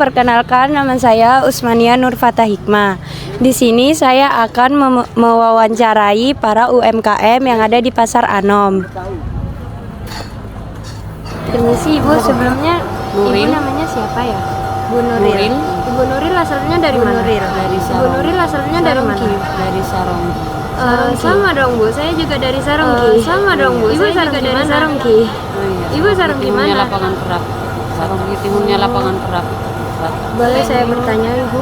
perkenalkan nama saya Usmania Nurfata Hikmah. Di sini saya akan mewawancarai para UMKM yang ada di Pasar Anom. Permisi Ibu, sebelumnya Ibu namanya siapa ya? Bu Nuril. Ibu Nuril asalnya dari mana? Ibu Nuril asalnya dari mana? Dari Saronggi. Sama dong Bu, saya juga dari Saronggi. Sama dong Bu, saya juga dari Saronggi. Ibu Saronggi mana? Lapangan Perak. Saronggi timurnya Lapangan Perak. Boleh saya bertanya Ibu?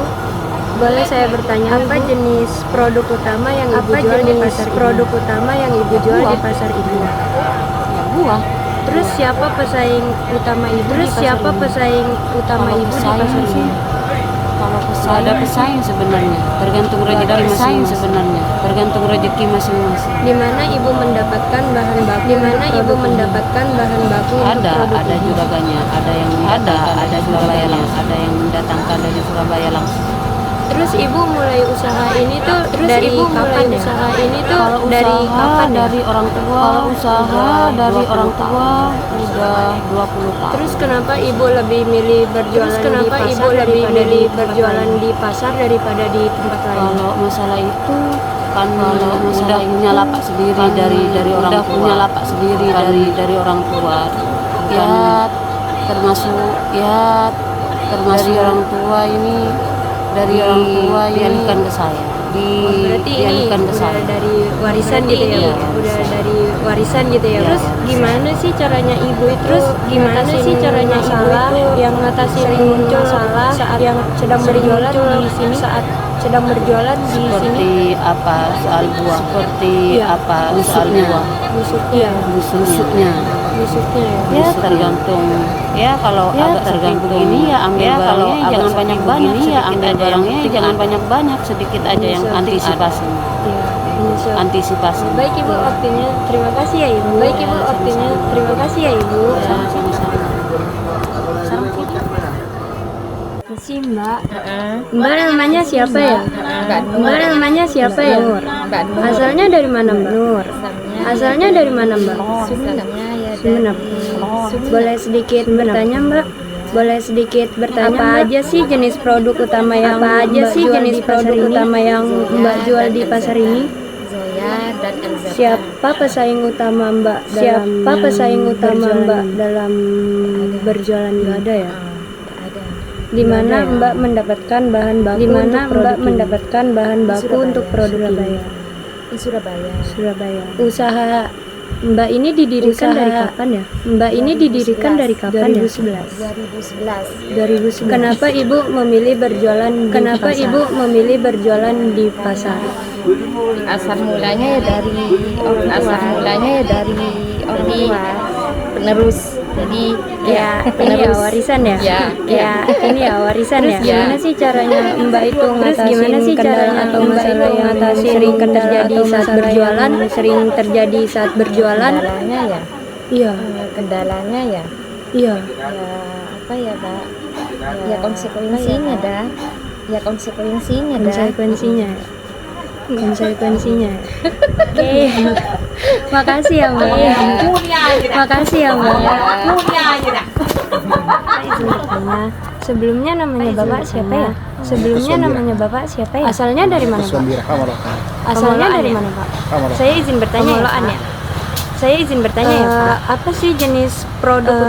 Boleh saya bertanya apa jenis produk utama yang Ibu jual di pasar ini? Produk utama yang Ibu jual di pasar ini? Ya buah. Terus siapa pesaing utama Ibu di pasar ini? Kalau pesaing ada pesaing sebenarnya, tergantung rezeki masing-masing. Tergantung rezeki masing-masing. Di mana Ibu mendapatkan bahan baku? Ada juragannya, ada Surabaya langsung, ada yang mendatangkan dari Surabaya langsung. Terus Ibu mulai usaha ini tuh dari kapan ya? Dari orang tua. Kalau usaha dari orang tua udah 20 tahun. Terus kenapa Ibu lebih milih berjualan di pasar daripada di tempat lain? Kalau masalah itu kan udah punya lapak sendiri dari orang tua. Punya lapak sendiri dari orang tua. Ya termasuk dari orang tua ini. Dari orang tua dialihkan ke saya. Berarti ini udah dari warisan gitu ya? Iya. Udah dari warisan gitu ya? Terus gimana sih caranya Ibu itu yang ngatasin muncul masalah saat yang sedang berjualan di sini? Seperti apa soal buah? Busuknya ya tergantung ya kalau agak tergantung ini ya ambil barangnya jangan banyak ya ambil barangnya jangan banyak sedikit aja yang antisipasi. Baik Ibu, waktunya terima kasih ya Ibu. Sama-sama. Si Mbak namanya siapa ya? Nur. Asalnya dari mana Mbak? Sumenep. Boleh sedikit bertanya Mbak? Apa aja sih jenis produk utama yang Mbak jual di pasar ini? Zoya dan Elza. Siapa pesaing utama Mbak dalam berjualan ini? Ada ya? Di mana Mbak mendapatkan bahan baku untuk produk ini? Di Surabaya. Usaha Mbak ini didirikan dari kapan ya? 2011. Kenapa Ibu memilih berjualan di pasar? Asal mulanya ya dari orang tua penerus. Jadi ini ya warisan ya? Ini ya warisan ya? Gimana sih caranya Mbak itu ngatasin kendala atau masalah yang sering terjadi saat berjualan? Kendalanya ya. Iya. Apa ya, Pak? Ya konsekuensinya dah. Konsekuensinya. Oke. Makasih ya Mbak. Izin bertanya, sebelumnya namanya Bapak siapa ya? Asalnya dari mana Pak? Saya izin bertanya ya. Apa sih jenis produk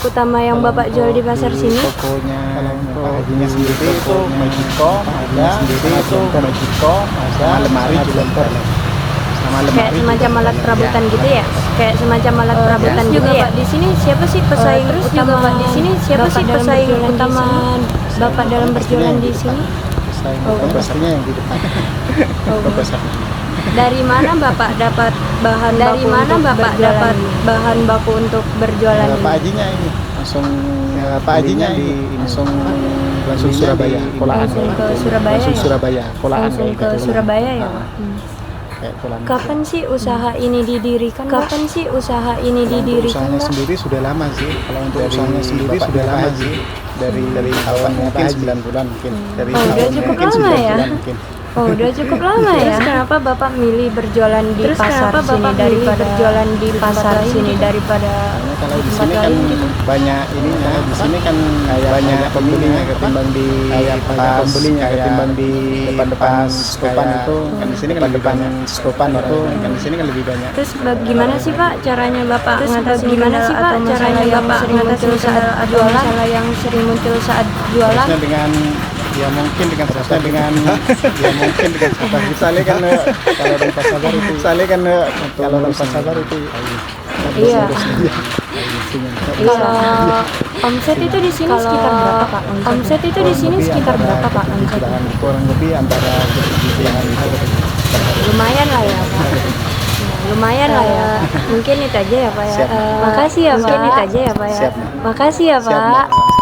utama yang Bapak jual di pasar sini? Tokonya kalau paginya sendiri itu Magicom ada, sama lemari juga ada. Kayak semacam alat perabotan gitu ya? Di sini siapa sih pesaing utama Bapak dalam berjualan di sini? Besarnya yang di depan. Dari mana Bapak dapat bahan baku untuk berjualan ini? Pak Hajinya ini langsung Surabaya, Kolaan. Langsung ke Surabaya ya. Kapan sih usaha ini didirikan? Usahanya sendiri sudah lama sih. Kalau untuk usahanya sendiri sudah lama sih. Dari awal mungkin 9 bulan mungkin. Udah cukup lama ya. Oh, udah cukup lama ya. Terus kenapa Bapak milih berjualan di pasar sini daripada berjualan di pasar sini daripada Kalau di sini kan banyak ininya, di sini kan kayak banyak pembelinya ketimbang di ketimbang di depan skopan itu. Kan di sini kan lebih banyak skopan itu. Kan di sini kan lebih banyak. Terus bagaimana sih Pak caranya Bapak mengatasi gimana sih Pak caranya Bapak mengatasi saat jualan masalah yang sering muncul saat jualan? Harusnya dengan ya mungkin dengan misalnya kan kalau tanpa sabar itu kalau tanpa sabar itu Iya. Kalau omset itu di sini sekitar berapa Pak? Omset itu di sini sekitar berapa Pak? Omset kurang lebih antara lumayan lah ya Pak. Lumayan lah ya. Mungkin itu aja ya Pak ya. Siap. Makasih ya Pak. Mungkin itu aja ya Pak ya. Siap. Makasih ya Siap, Pak. Mbak.